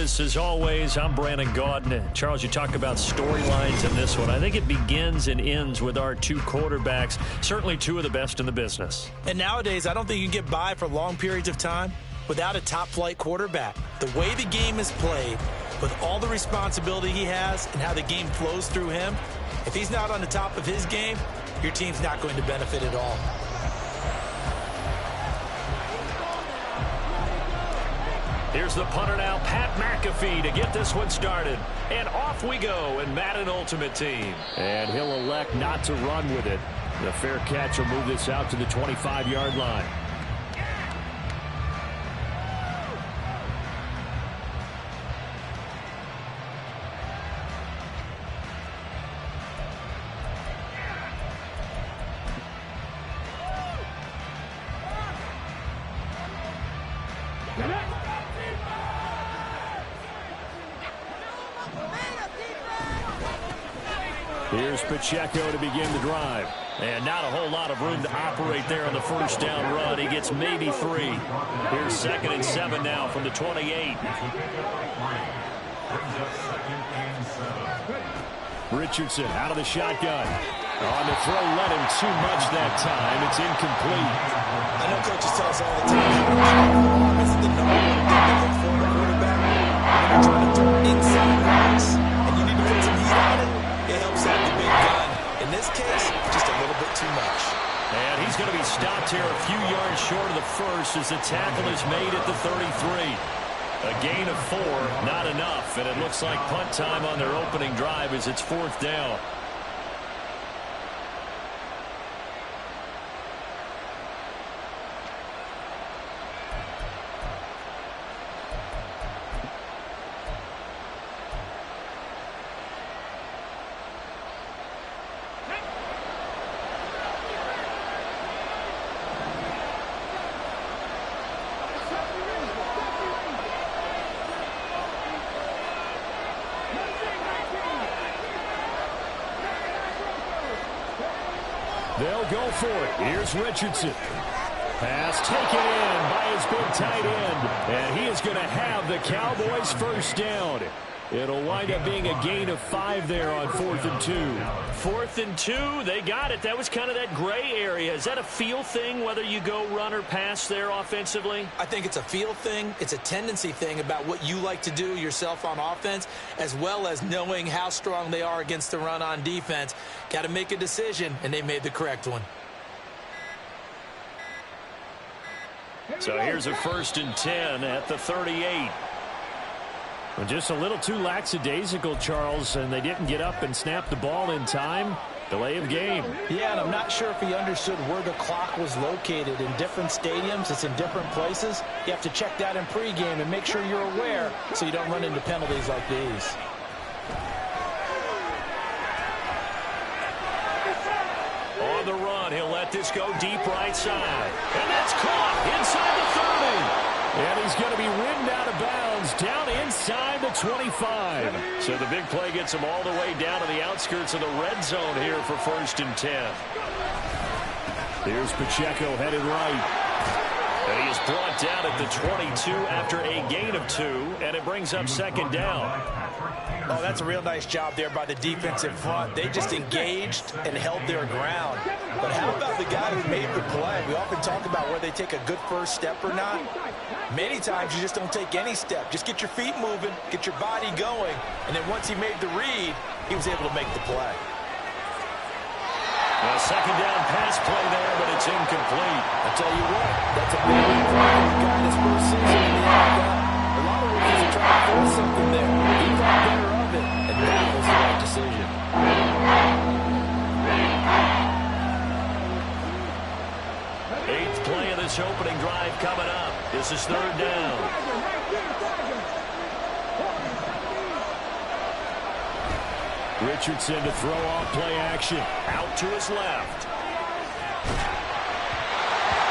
Service, as always, I'm Brandon Gaudin. Charles, you talk about storylines in this one. I think it begins and ends with our two quarterbacks, certainly two of the best in the business. And nowadays, I don't think you can get by for long periods of time without a top-flight quarterback. The way the game is played, with all the responsibility he has and how the game flows through him, if he's not on the top of his game, your team's not going to benefit at all. Here's the punter now, Pat McAfee, to get this one started. And off we go in Madden Ultimate Team. And he'll elect not to run with it. The fair catch will move this out to the 25-yard line. Here's Pacheco to begin the drive. And not a whole lot of room to operate there on the first down run. He gets maybe 3. Here's 2nd and 7 now from the 28. Richardson out of the shotgun. On the throw, led him too much that time. It's incomplete. I know coaches tell us all the time, this is the number one thing to look for in a quarterback. When you're trying to throw inside routes, and you need to put some heat on it, it helps out the big gun. In this case, just a little bit too much. And he's going to be stopped here a few yards short of the first as the tackle is made at the 33. A gain of 4, not enough, and it looks like punt time on their opening drive as it's 4th down. They'll go for it. Here's Richardson. Pass taken in by his big tight end. And he is going to have the Cowboys first down. It'll wind up being a gain of 5 there on 4th and 2. 4th and 2, they got it. That was kind of that gray area. Is that a feel thing, whether you go run or pass there offensively? I think it's a feel thing. It's a tendency thing about what you like to do yourself on offense, as well as knowing how strong they are against the run on defense. Got to make a decision, and they made the correct one. So here's a 1st and 10 at the 38. Well, just a little too lackadaisical, Charles, and they didn't get up and snap the ball in time. Delay of game. Yeah, and I'm not sure if he understood where the clock was located. In different stadiums, it's in different places. You have to check that in pregame and make sure you're aware so you don't run into penalties like these. On the run, he'll let this go deep right side. And that's caught inside the 30. And he's going to be ridden out of bounds down inside the 25. So the big play gets him all the way down to the outskirts of the red zone here for 1st and 10. Here's Pacheco headed right. And he is brought down at the 22 after a gain of 2, and it brings up 2nd down. Oh, that's a real nice job there by the defensive front. They just engaged and held their ground. But how about the guy who made the play? We often talk about where they take a good first step or not. Many times you just don't take any step. Just get your feet moving, get your body going, and then once he made the read, he was able to make the play. A 2nd down pass play there, but it's incomplete. I'll tell you what, that's a big win for the guy in his first season in the NFL. A lot of rookies are trying to force something there. He thought better of it, and that was the right decision. 8th play of this opening drive coming up. This is 3rd down. Richardson to throw off play action. Out to his left.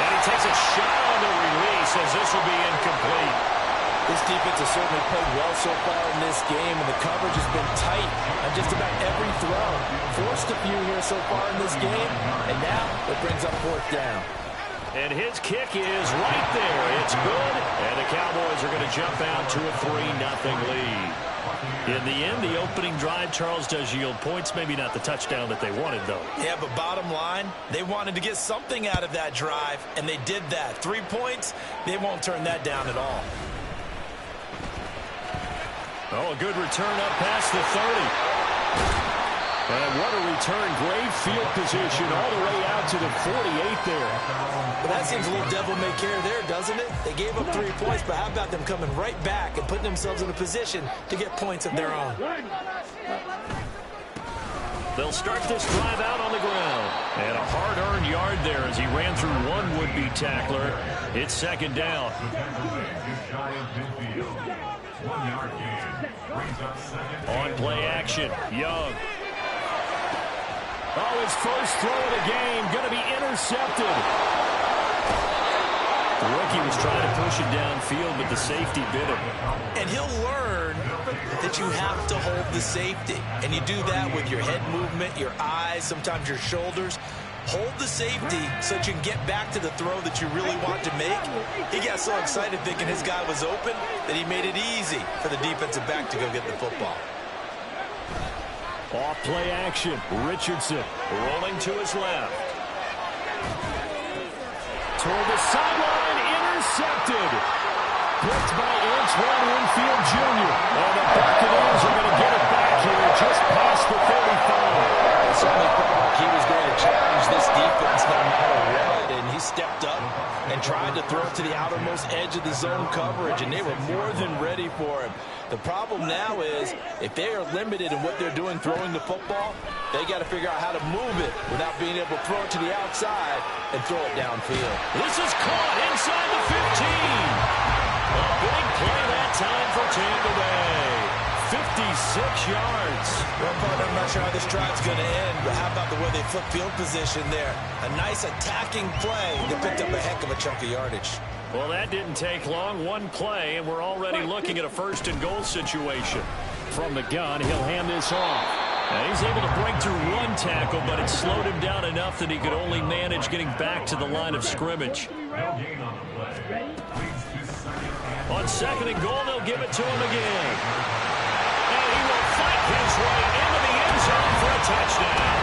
And he takes a shot on the release as this will be incomplete. This defense has certainly played well so far in this game, and the coverage has been tight on just about every throw. Forced a few here so far in this game, and now it brings up 4th down. And his kick is right there. It's good. And the Cowboys are going to jump out to a 3-0 lead. In the end, the opening drive, Charles, does yield points. Maybe not the touchdown that they wanted, though. Yeah, but bottom line, they wanted to get something out of that drive, and they did that. 3 points, they won't turn that down at all. Oh, a good return up past the 30. And what a return. Great field position all the way out to the 48 there. Well, that seems a little devil-may-care there, doesn't it? They gave up 3 points, but how about them coming right back and putting themselves in a position to get points of their own? They'll start this drive out on the ground. And a hard-earned yard there as he ran through one would-be tackler. It's second down. On play action, Young. Oh, his first throw of the game going to be intercepted. The rookie was trying to push it downfield, but the safety bit him. And he'll learn that you have to hold the safety. And you do that with your head movement, your eyes, sometimes your shoulders. Hold the safety so that you can get back to the throw that you really want to make. He got so excited thinking his guy was open that he made it easy for the defensive back to go get the football. Off play action. Richardson rolling to his left. Toward the sideline, intercepted. Picked by Antoine Winfield Jr. And the Buccaneers are going to get it back here just past the 35. It certainly felt like he was going to challenge this defense no matter what, and he stepped up and tried to throw it to the outermost edge of the zone coverage, and they were more than ready for him. The problem now is if they are limited in what they're doing throwing the football, they got to figure out how to move it without being able to throw it to the outside and throw it downfield. This is caught inside the 15. A big play that time for Tampa Bay. 56 yards. Well, partner, I'm not sure how this drive's going to end, but how about the way they flip field position there? A nice attacking play. They picked up a heck of a chunk of yardage. Well, that didn't take long. One play, and we're already looking at a first-and-goal situation. From the gun, he'll hand this off. And he's able to break through one tackle, but it slowed him down enough that he could only manage getting back to the line of scrimmage. On second and goal, they'll give it to him again. And he will fight his way into the end zone for a touchdown.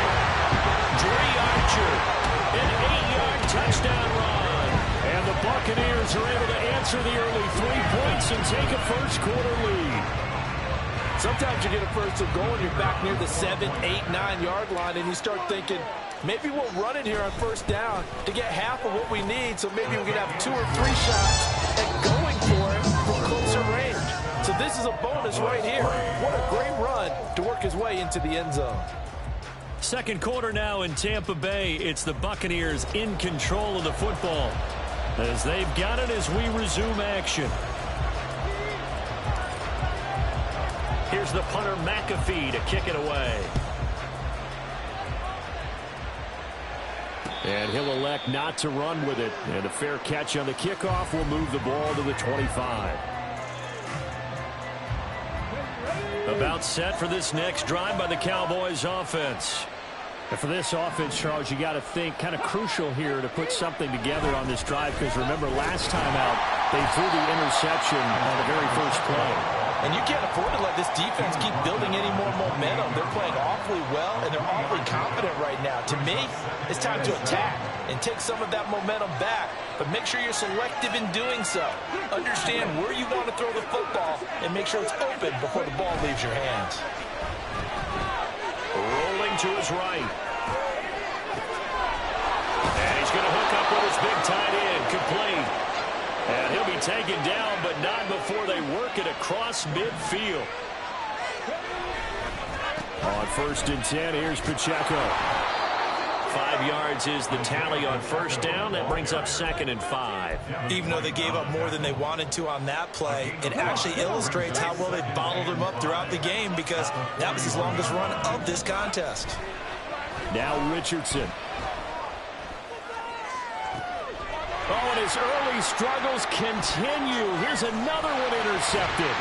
Dre Archer, an 8-yard touchdown run. And the Buccaneers are able to answer the early 3 points and take a first-quarter lead. Sometimes you get a first and goal and you're back near the 7, 8, 9-yard line, and you start thinking, maybe we'll run it here on first down to get half of what we need, so maybe we can have 2 or 3 shots at going for it from closer range. So this is a bonus right here. What a great run to work his way into the end zone. Second quarter now in Tampa Bay. It's the Buccaneers in control of the football as they've got it as we resume action. Here's the punter, McAfee, to kick it away. And he'll elect not to run with it. And a fair catch on the kickoff will move the ball to the 25. About set for this next drive by the Cowboys offense. And for this offense, Charles, you got to think kind of crucial here to put something together on this drive, because remember last time out they threw the interception on the very first play. And you can't afford to let this defense keep building any more momentum. They're playing awfully well, and they're awfully confident right now. To me, it's time to attack and take some of that momentum back, but make sure you're selective in doing so. Understand where you want to throw the football and make sure it's open before the ball leaves your hands. Rolling to his right. And he's going to hook up with his big tight end, complete. And he'll be taken down, but not before they work it across midfield. On 1st and 10, here's Pacheco. 5 yards is the tally on first down. That brings up 2nd and 5. Even though they gave up more than they wanted to on that play, it actually illustrates how well they bottled him up throughout the game, because that was his longest run of this contest. Now Richardson. Oh, and his early struggles continue. Here's another one intercepted.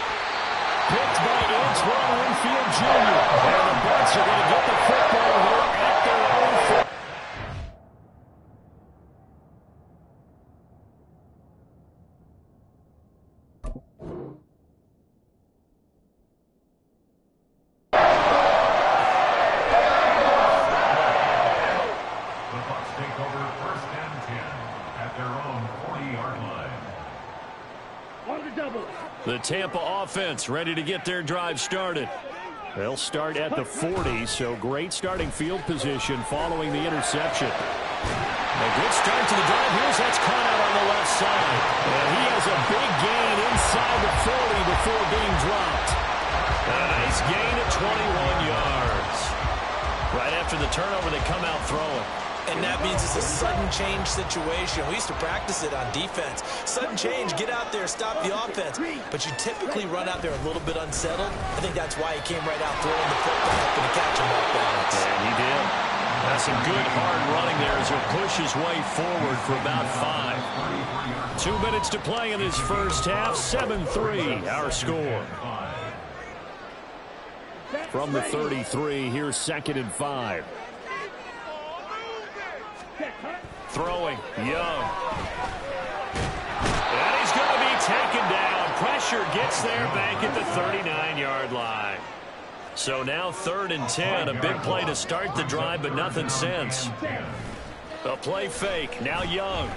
Picked by Antoine Winfield Jr. And the Bucs are going to get the football here at their own 4. Tampa offense ready to get their drive started. They'll start at the 40, so great starting field position following the interception. A good start to the drive. Here's that's caught out on the left side. And he has a big gain inside the 40 before being dropped. A nice gain at 21 yards. Right after the turnover, they come out throwing. And that means it's a sudden change situation. We used to practice it on defense. Sudden change, get out there, stop the offense. But you typically run out there a little bit unsettled. I think that's why he came right out throwing the football, hoping to catch him off balance. And he did. That's some good hard running there as he'll push his way forward for about 5. 2 minutes to play in this first half. 7-3, our score. From the 33, here's 2nd and 5. Throwing, Young. And he's going to be taken down. Pressure gets there back at the 39-yard line. So now 3rd and 10. A big play to start the drive, but nothing since. A play fake. Now Young.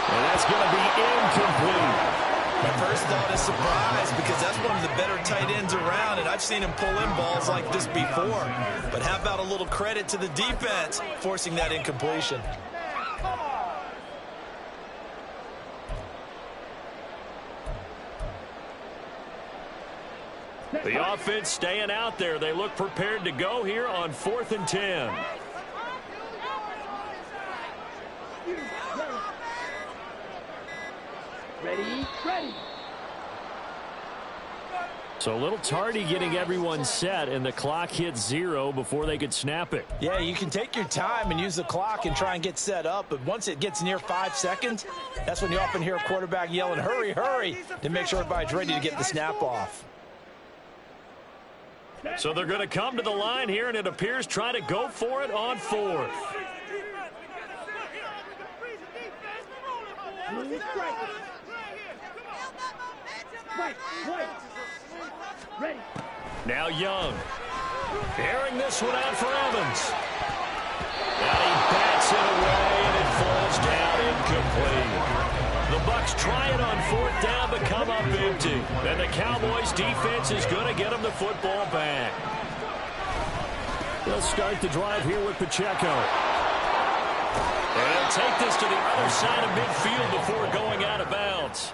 And that's going to be incomplete. My first thought is surprise because that's one of the better tight ends around, and I've seen him pull in balls like this before. But how about a little credit to the defense forcing that incompletion? The offense staying out there. They look prepared to go here on 4th and 10. Ready. So a little tardy getting everyone set, and the clock hit 0 before they could snap it. Yeah, you can take your time and use the clock and try and get set up, but once it gets near 5 seconds, that's when you often hear a quarterback yelling, hurry, hurry, to make sure everybody's ready to get the snap off. So they're going to come to the line here, and it appears try to go for it on 4th. Now Young. Airing this one out for Evans. And he bats it away, and it falls down incomplete. The Bucs try it on 4th down, but come up empty. And the Cowboys defense is going to get them the football back. They'll start the drive here with Pacheco. And they'll take this to the other side of midfield before going out of bounds.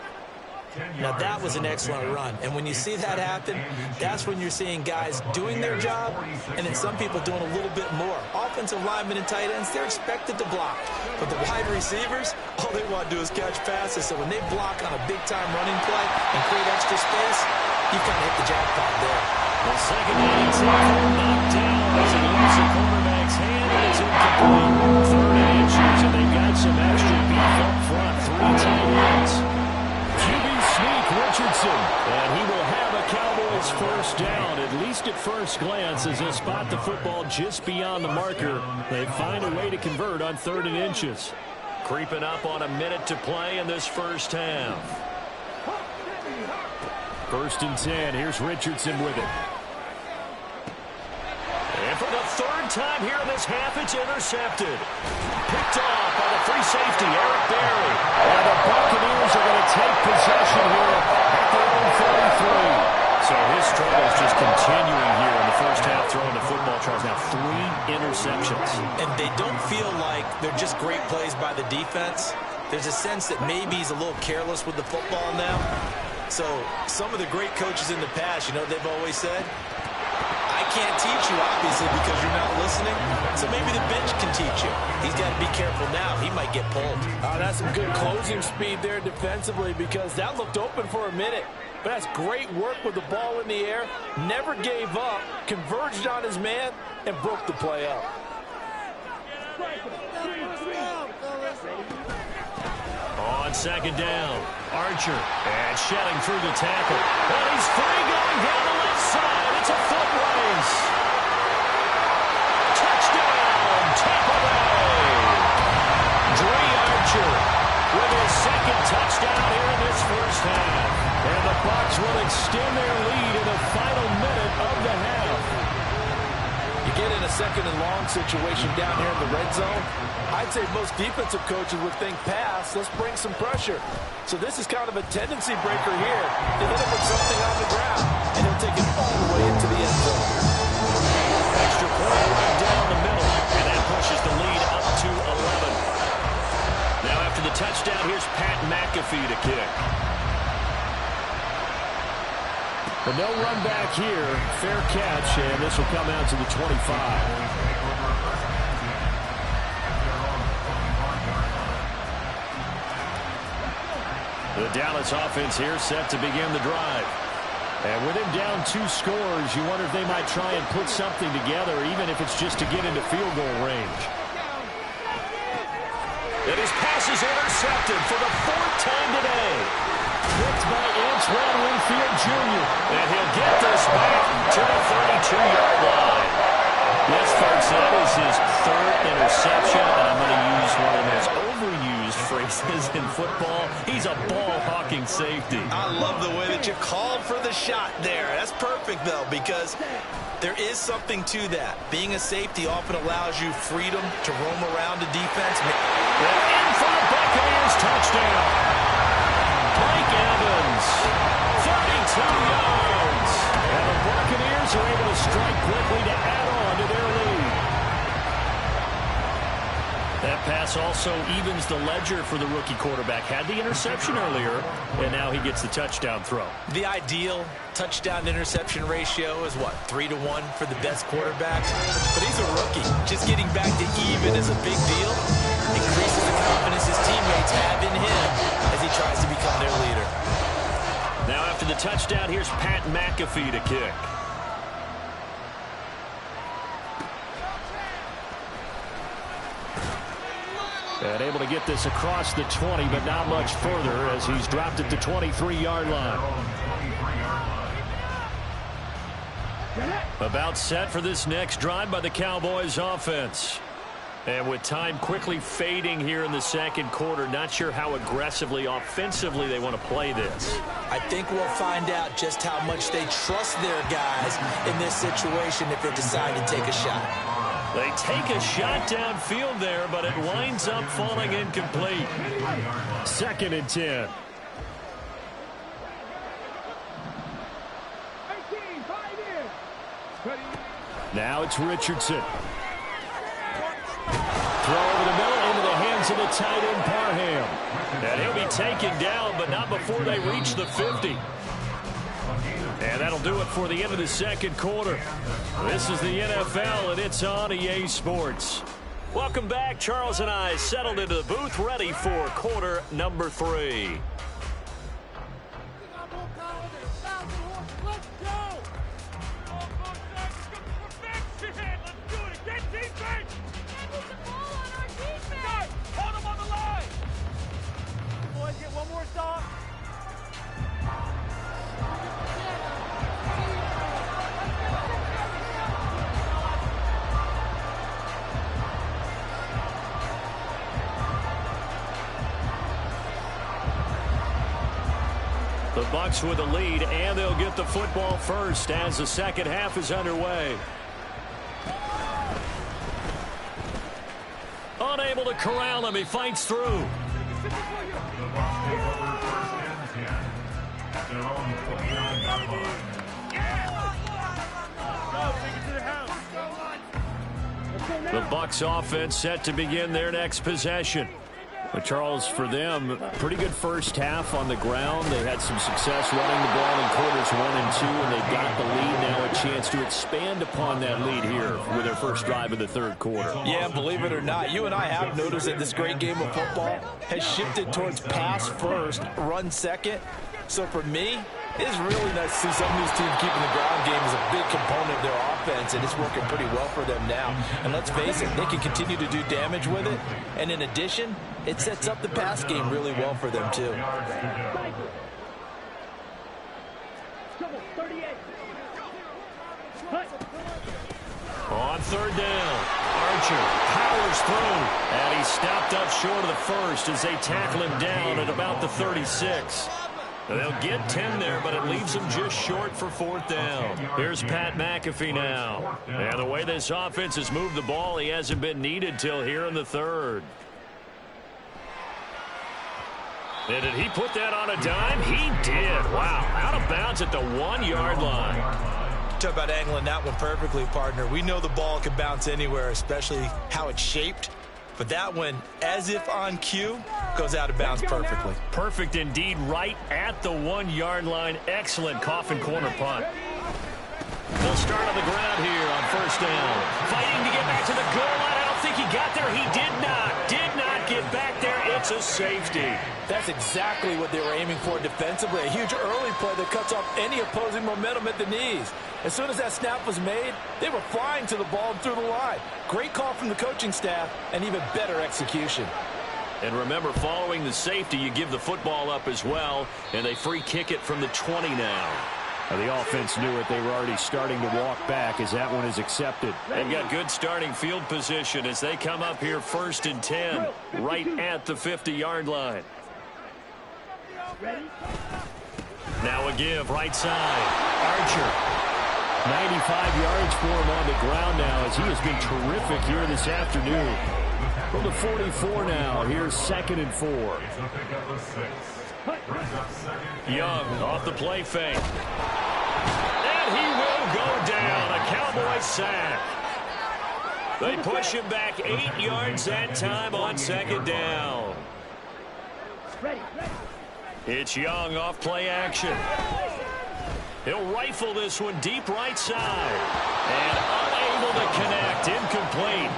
Now, that was an excellent run. And when you see that happen, that's when you're seeing guys doing their job and then some people doing a little bit more. Offensive linemen and tight ends, they're expected to block. But the wide receivers, all they want to do is catch passes. So when they block on a big-time running play and create extra space, you kind of hit the jackpot there. The second and 10 knocked down as it leaves the quarterback's hand, and it's incomplete. 3rd and inches, and they've got some extra beef up front. 3 tight ends. Richardson, and he will have a Cowboys first down, at least at first glance, as they'll spot the football just beyond the marker. They find a way to convert on 3rd and inches. Creeping up on a minute to play in this first half. 1st and 10, here's Richardson with it. And for the 3rd time here in this half, it's intercepted. Picked off by the free safety, Eric Berry. And the Buccaneers are going to take possession here at their own 43. So his struggles just continuing here in the first half, throwing the football. Charles, now 3 interceptions. And they don't feel like they're just great plays by the defense. There's a sense that maybe he's a little careless with the football now. So some of the great coaches in the past, you know what they've always said? I can't teach you, obviously, because you're not listening. So maybe the bench can teach you. He's got to be careful now. He might get pulled. That's some good closing speed there defensively because that looked open for a minute. But that's great work with the ball in the air. Never gave up, converged on his man, and broke the play up. On 2nd down, Archer, and shedding through the tackle. And he's free going down the left side. It's a foot race. Touchdown, Tampa Bay. Dre Archer with his 2nd touchdown here in this first half. And the Bucs will extend their lead in the final minute of the half. You get in a second and long situation down here in the red zone, I'd say most defensive coaches would think pass, let's bring some pressure. So this is kind of a tendency breaker here. They hit him with something on the ground, and he'll take it all the way into the end zone. Extra point right down the middle, and that pushes the lead up to 11. Now after the touchdown, here's Pat McAfee to kick. But no run back here. Fair catch, and this will come out to the 25. The Dallas offense here set to begin the drive. And with him down 2 scores, you wonder if they might try and put something together, even if it's just to get into field goal range. And his pass is intercepted for the 4th time today. Picked by Antoine Winfield Jr. And he'll get this back to the 32-yard line. Yes, folks, that is his 3rd interception, and I'm going to use one of those overused phrases in football. He's a ball-hawking safety. I love the way that you called for the shot there. That's perfect, though, because there is something to that. Being a safety often allows you freedom to roam around the defense. The in-front Buccaneers touchdown. Blake Evans, 32 yards. And the Buccaneers are able to strike quickly to add on to their lead. That pass also evens the ledger for the rookie quarterback. Had the interception earlier, and now he gets the touchdown throw. The ideal touchdown-interception ratio is, what, 3-1 for the best quarterbacks? But he's a rookie. Just getting back to even is a big deal. Increases the confidence his teammates have in him as he tries to become their leader. Now after the touchdown, here's Pat McAfee to kick. And able to get this across the 20, but not much further as he's dropped it to 23-yard line. About set for this next drive by the Cowboys offense. And with time quickly fading here in the second quarter, not sure how aggressively, offensively they want to play this. I think we'll find out just how much they trust their guys in this situation if they decide to take a shot. They take a shot downfield there, but it winds up falling incomplete. 2nd and 10. Now it's Richardson. Throw over the middle into the hands of the tight end Parham. And he'll be taken down, but not before they reach the 50. And that'll do it for the end of the second quarter. This is the NFL, and it's on EA Sports. Welcome back. Charles and I settled into the booth, ready for quarter number 3. The Bucs with a lead, and they'll get the football first as the second half is underway. Unable to corral him, he fights through. The Bucs offense set to begin their next possession. But Charles, for them, pretty good first half on the ground. They had some success running the ball in quarters 1 and 2, and they got the lead. Now a chance to expand upon that lead here with their first drive of the third quarter. Yeah, believe it or not, you and I have noticed that this great game of football has shifted towards pass first, run second. So for me, it's really nice to see some of these teams keeping the ground game as a big component of their offense, and it's working pretty well for them now. And let's face it, they can continue to do damage with it. And in addition, it sets up the pass game really well for them, too. On third down, Archer powers through, and he stopped up short of the first as they tackle him down at about the 36. They'll get 10 there, but it leaves them just short for 4th down. Here's Pat McAfee now. And the way this offense has moved the ball, he hasn't been needed till here in the 3rd. And did he put that on a dime? He did. Wow. Out of bounds at the 1-yard line. Talk about angling that one perfectly, partner. We know the ball can bounce anywhere, especially how it's shaped. But that one, as if on cue, goes out of bounds perfectly. Perfect indeed, right at the 1-yard line. Excellent coffin corner punt. They'll start on the ground here on 1st down. Fighting to get back to the goal line. I don't think he got there. He did not get back there. It's a safety. That's exactly what they were aiming for defensively. A huge early play that cuts off any opposing momentum at the knees. As soon as that snap was made, they were flying to the ball and through the line. Great call from the coaching staff and even better execution. And remember, following the safety, you give the football up as well, and they free kick it from the 20 now. The offense knew it. They were already starting to walk back as that one is accepted. They've got good starting field position as they come up here 1st and 10, right at the 50-yard line. Now a give, right side. Archer. 95 yards for him on the ground now as he has been terrific here this afternoon. From the 44 now, here's 2nd and 4. Young off the play fake. And he will go down. A Cowboy sack. They push him back 8 yards that time on 2nd down. It's Young off play action. He'll rifle this one deep right side. And unable to connect. Incomplete.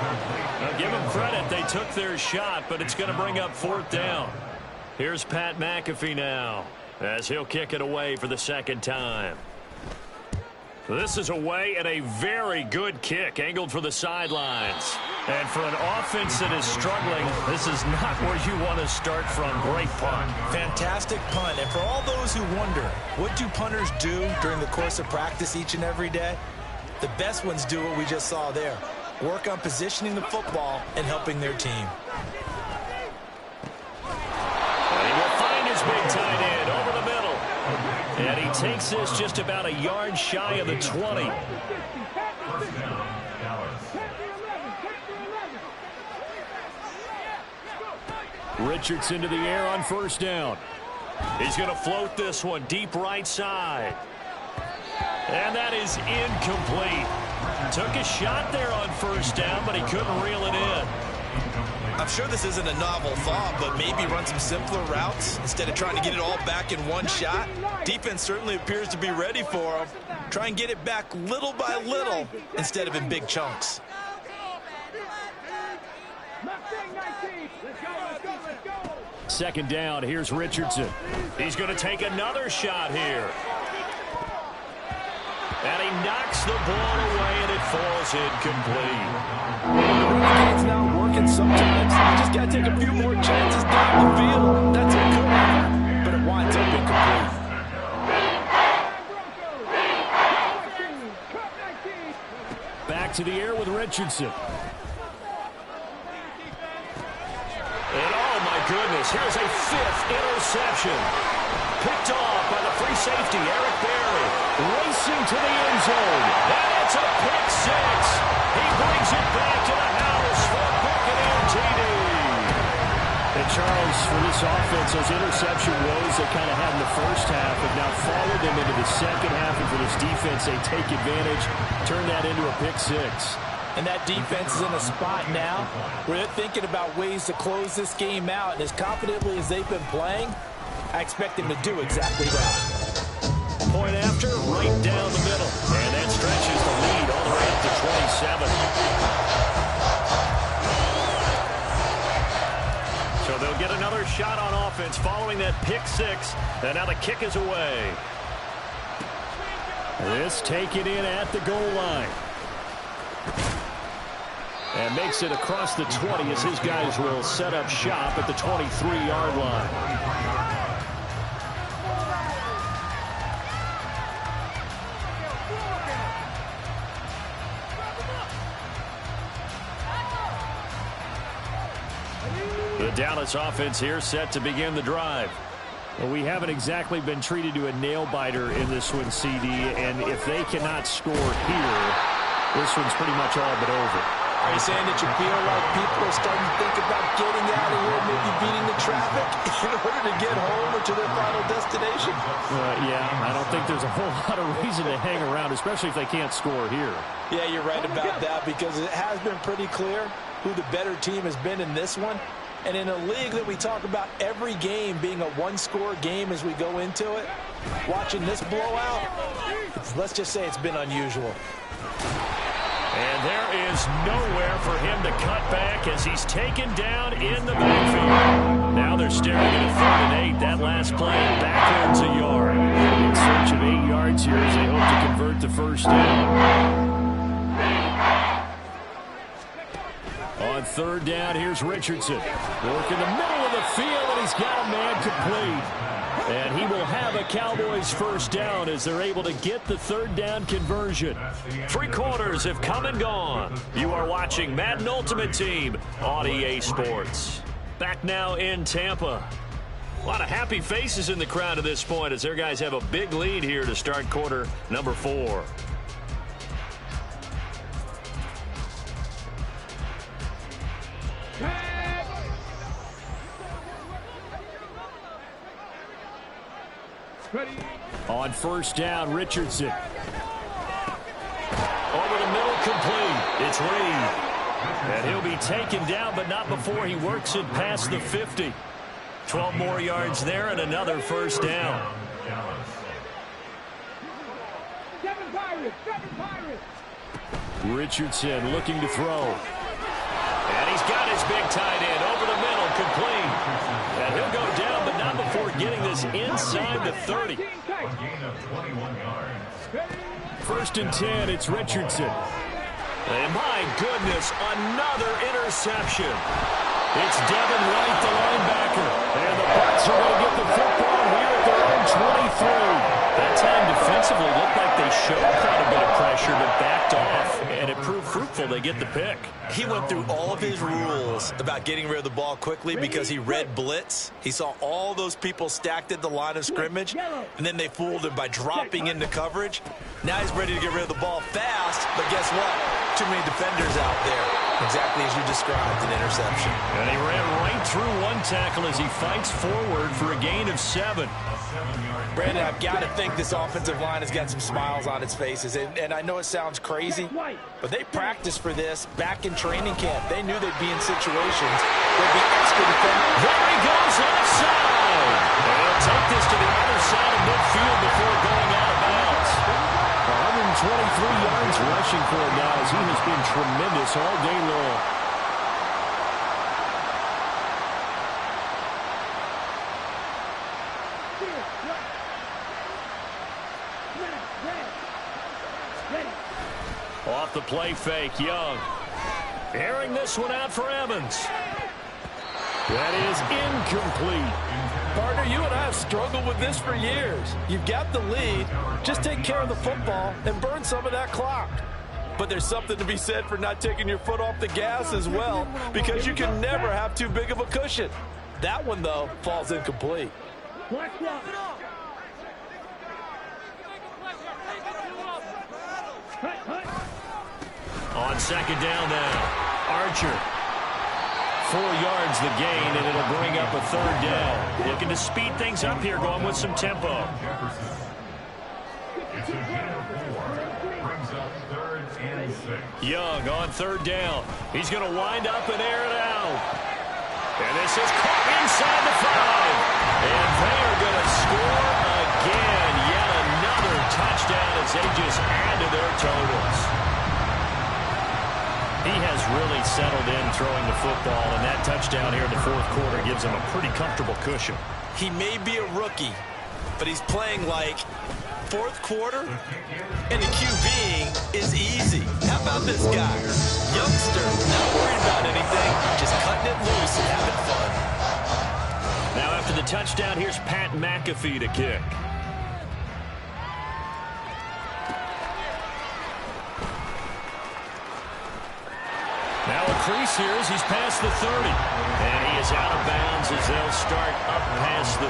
Now give them credit. They took their shot, but it's going to bring up 4th down. Here's Pat McAfee now as he'll kick it away for the 2nd time. This is away and a very good kick angled for the sidelines. And for an offense that is struggling, this is not where you want to start from. Great punt. Fantastic punt. And for all those who wonder, what do punters do during the course of practice each and every day? The best ones do what we just saw there. Work on positioning the football and helping their team. Big tight end over the middle. And he takes this just about a yard shy of the 20. Richardson to the air on 1st down. He's going to float this one deep right side. And that is incomplete. Took a shot there on 1st down, but he couldn't reel it in. I'm sure this isn't a novel thought, but maybe run some simpler routes instead of trying to get it all back in one shot. Defense certainly appears to be ready for him. Try and get it back little by little instead of in big chunks. Second down, here's Richardson. He's going to take another shot here. And he knocks the ball away, and it falls incomplete. It's not working sometimes. You just got to take a few more chances down the field. That's a good effort, but it winds up incomplete. Back to the air with Richardson. And oh my goodness, here's a 5th interception. Picked off by the free safety, Eric Berry. Racing to the end zone. And it's a pick 6. He brings it back to the house for a Buccaneer TD. And Charles, for this offense, those interception woes they kind of had in the first half have now followed them into the second half. And for this defense, they take advantage, turn that into a pick 6. And that defense is in a spot now where they're thinking about ways to close this game out. And as confidently as they've been playing, I expect them to do exactly that. Point after, right down the middle. And that stretches the lead all the way up to 27. So they'll get another shot on offense following that pick 6. And now the kick is away. This taken in at the goal line. And makes it across the 20 as his guys will set up shop at the 23-yard line. The Dallas offense here set to begin the drive. Well, we haven't exactly been treated to a nail-biter in this one, CD, and if they cannot score here, this one's pretty much all but over. Are you saying that you feel like people are starting to think about getting out of here, maybe beating the traffic in order to get home or to their final destination? Yeah, I don't think there's a whole lot of reason to hang around, especially if they can't score here. Yeah, you're right about that because it has been pretty clear who the better team has been in this one. And in a league that we talk about every game being a one-score game as we go into it, watching this blowout, let's just say it's been unusual. And there is nowhere for him to cut back as he's taken down in the backfield. Now they're staring at a 3rd and 8. That last play backwards a yard. In search of 8 yards here as they hope to convert the first down. On 3rd down, here's Richardson. Work in the middle of the field, and he's got a man complete. And he will have a Cowboys first down as they're able to get the 3rd down conversion. 3 quarters have come and gone. You are watching Madden Ultimate Team on EA Sports. Back now in Tampa. A lot of happy faces in the crowd at this point as their guys have a big lead here to start quarter number 4. Ready. On 1st down, Richardson. Over the middle, complete. It's Reed. And he'll be taken down, but not before he works it past the 50. 12 more yards there and another 1st down. Richardson looking to throw. And he's got his big tight end over the middle, complete. And he'll go down, but not before getting this inside the 30. 1st and 10, it's Richardson. And my goodness, another interception. It's Devin White, the linebacker. And the Bucs are going to get the football here at their own 23. That time defensively looked like they showed quite a bit of pressure, but backed off, and it proved fruitful. They get the pick. He went through all of his rules about getting rid of the ball quickly because he read blitz. He saw all those people stacked at the line of scrimmage, and then they fooled him by dropping into coverage. Now he's ready to get rid of the ball fast, but guess what? Too many defenders out there. Exactly as you described, an interception. And he ran right through one tackle as he fights forward for a gain of 7. Brandon, I've got to think this offensive line has got some smiles on its faces. And I know it sounds crazy, but they practiced for this back in training camp. They knew they'd be in situations where the extra defenders. There he goes offside. And he'll take this to the other side of midfield before going out of bounds. 123 yards rushing for him now as he has been tremendous all day long. Off the play fake, Young. Airing this one out for Evans. That is incomplete. Partner, you and I have struggled with this for years. You've got the lead. Just take care of the football and burn some of that clock. But there's something to be said for not taking your foot off the gas as well, because you can never have too big of a cushion. That one, though, falls incomplete. On 2nd down now, Archer. 4 yards the gain, and it'll bring up a 3rd down. Looking to speed things up here, going with some tempo. Young on 3rd down. He's going to wind up and air it out. And this is caught inside the 5. And they are going to score again. Yet another touchdown as they just add to their totals. He has really settled in throwing the football, and that touchdown here in the 4th quarter gives him a pretty comfortable cushion. He may be a rookie, but he's playing like 4th quarter, and the QBing is easy. How about this guy? Youngster, not worried about anything, just cutting it loose and having fun. Now after the touchdown, here's Pat McAfee to kick. Now a increase here as he's past the 30. And he is out of bounds as they'll start up past the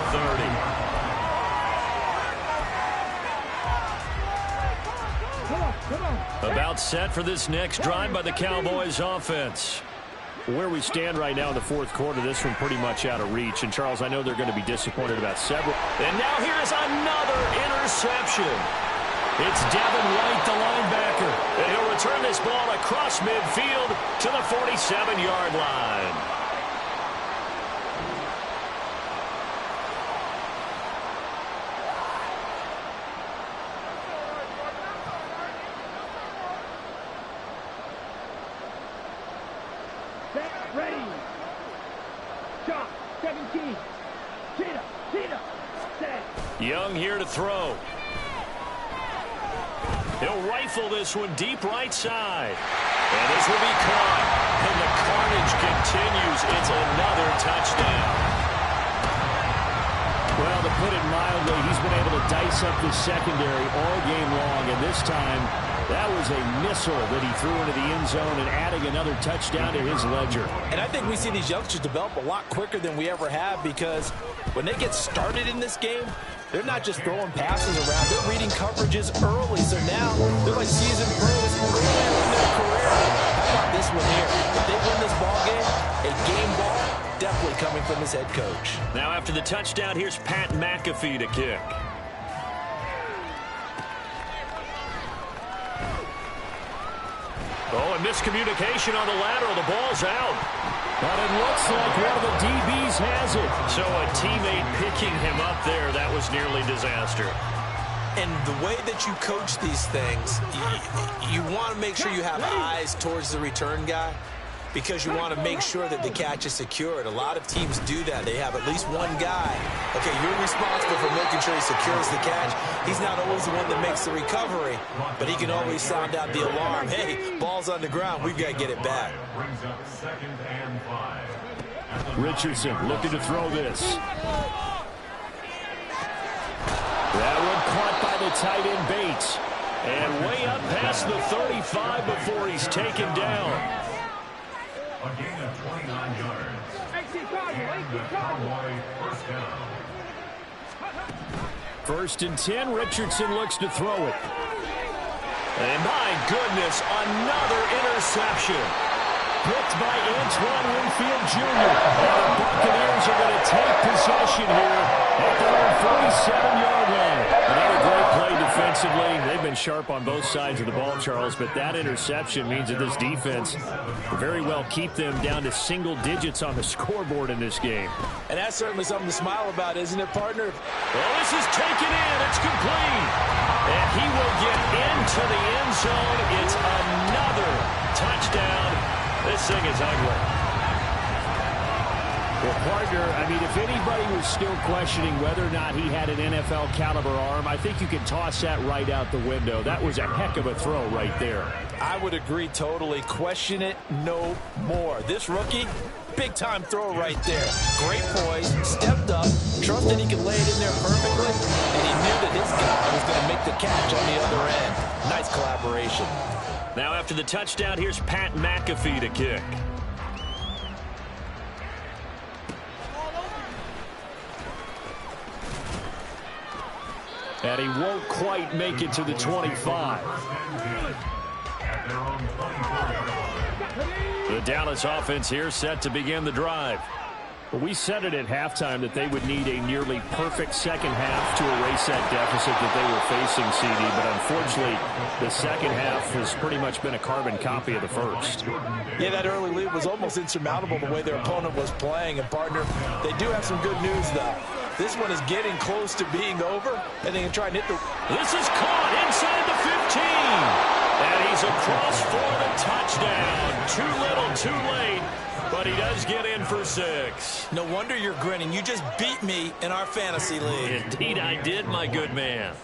30. About set for this next drive by the Cowboys offense. Where we stand right now in the fourth quarter, this one pretty much out of reach. And, Charles, I know they're going to be disappointed about several. And now here's another interception. It's Devin White, the linebacker. And he'll return this ball across midfield to the 47-yard line. Ready. Shot. 17. Cheetah. Set. Young here to throw. He'll rifle this one deep right side. And this will be caught. And the carnage continues. It's another touchdown. Well, to put it mildly, he's been able to dice up the secondary all game long. And this time, that was a missile that he threw into the end zone and adding another touchdown to his ledger. And I think we see these youngsters develop a lot quicker than we ever have, because when they get started in this game, they're not just throwing passes around. They're reading coverages early. So now they're like seasoned pros early in their career. How about this one here? If they win this ball game, a game ball, definitely coming from his head coach. Now after the touchdown, here's Pat McAfee to kick. Oh, and miscommunication on the lateral. The ball's out. But it looks like one of the DBs has it. So a teammate picking him up there, that was nearly disaster. And the way that you coach these things, you want to make sure you have eyes towards the return guy, because you want to make sure that the catch is secured. A lot of teams do that. They have at least one guy. Okay, you're responsible for making sure he secures the catch. He's not always the one that makes the recovery, but he can always sound out the alarm. Hey, ball's on the ground. We've got to get it back. Richardson looking to throw this. That one caught by the tight end Bates. And way up past the 35 before he's taken down. A gain of 29 yards. First down. First and 10, Richardson looks to throw it. And my goodness, another interception. Picked by Antoine Winfield Jr. And the Buccaneers are going to take possession here at their own 47-yard line. Another great play defensively. They've been sharp on both sides of the ball, Charles, but that interception means that this defense will very well keep them down to single digits on the scoreboard in this game. And that's certainly something to smile about, isn't it, partner? Well, this is taken in. It's complete. And he will get into the end zone. It's another touchdown. This thing is ugly. Well, partner, I mean, if anybody was still questioning whether or not he had an NFL caliber arm, I think you can toss that right out the window. That was a heck of a throw right there. I would agree totally. Question it no more. This rookie, big-time throw right there. Great poise, stepped up, trusted he could lay it in there perfectly, and he knew that his guy was going to make the catch on the other end. Nice collaboration. Now after the touchdown, here's Pat McAfee to kick. And he won't quite make it to the 25. The Dallas offense here set to begin the drive. Well, we said it at halftime that they would need a nearly perfect second half to erase that deficit that they were facing, CD. But unfortunately, the second half has pretty much been a carbon copy of the first. Yeah, that early lead was almost insurmountable the way their opponent was playing. And, partner, they do have some good news, though. This one is getting close to being over, and they can try and hit the... This is caught inside the 15. And he's across for the touchdown. Too little, too late. But he does get in for 6. No wonder you're grinning. You just beat me in our fantasy league. Indeed I did, my good man.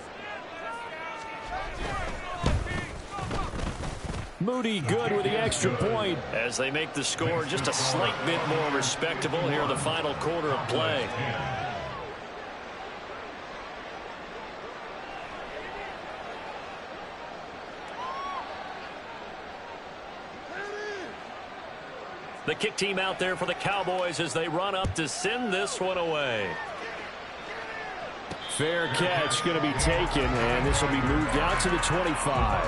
Moody good with the extra point as they make the score just a slight bit more respectable here in the final quarter of play. The kick team out there for the Cowboys as they run up to send this one away. Fair catch going to be taken, and this will be moved out to the 25.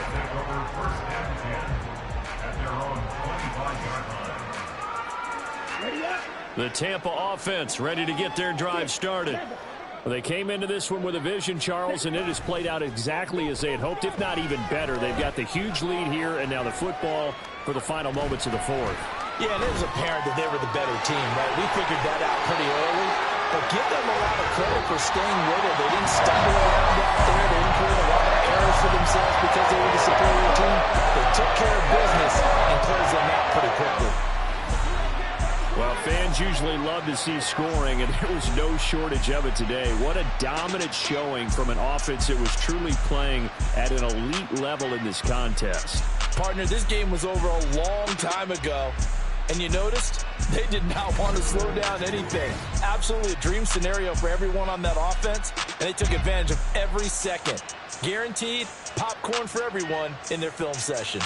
The Tampa offense ready to get their drive started. They came into this one with a vision, Charles, and it has played out exactly as they had hoped, if not even better. They've got the huge lead here, and now the football for the final moments of the fourth. Yeah, and it was apparent that they were the better team, right? We figured that out pretty early. But give them a lot of credit for staying with it. They didn't stumble around out there. They didn't create a lot of errors for themselves because they were the superior team. They took care of business and closed them out pretty quickly. Well, fans usually love to see scoring, and there was no shortage of it today. What a dominant showing from an offense that was truly playing at an elite level in this contest. Partner, this game was over a long time ago, and you noticed they did not want to slow down anything. Absolutely a dream scenario for everyone on that offense, and they took advantage of every second. Guaranteed popcorn for everyone in their film session.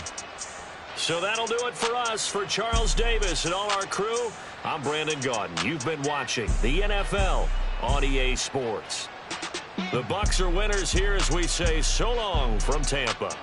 So that'll do it for us. For Charles Davis and all our crew, I'm Brandon Gaudin. You've been watching the NFL on EA Sports. The Bucs are winners here as we say so long from Tampa.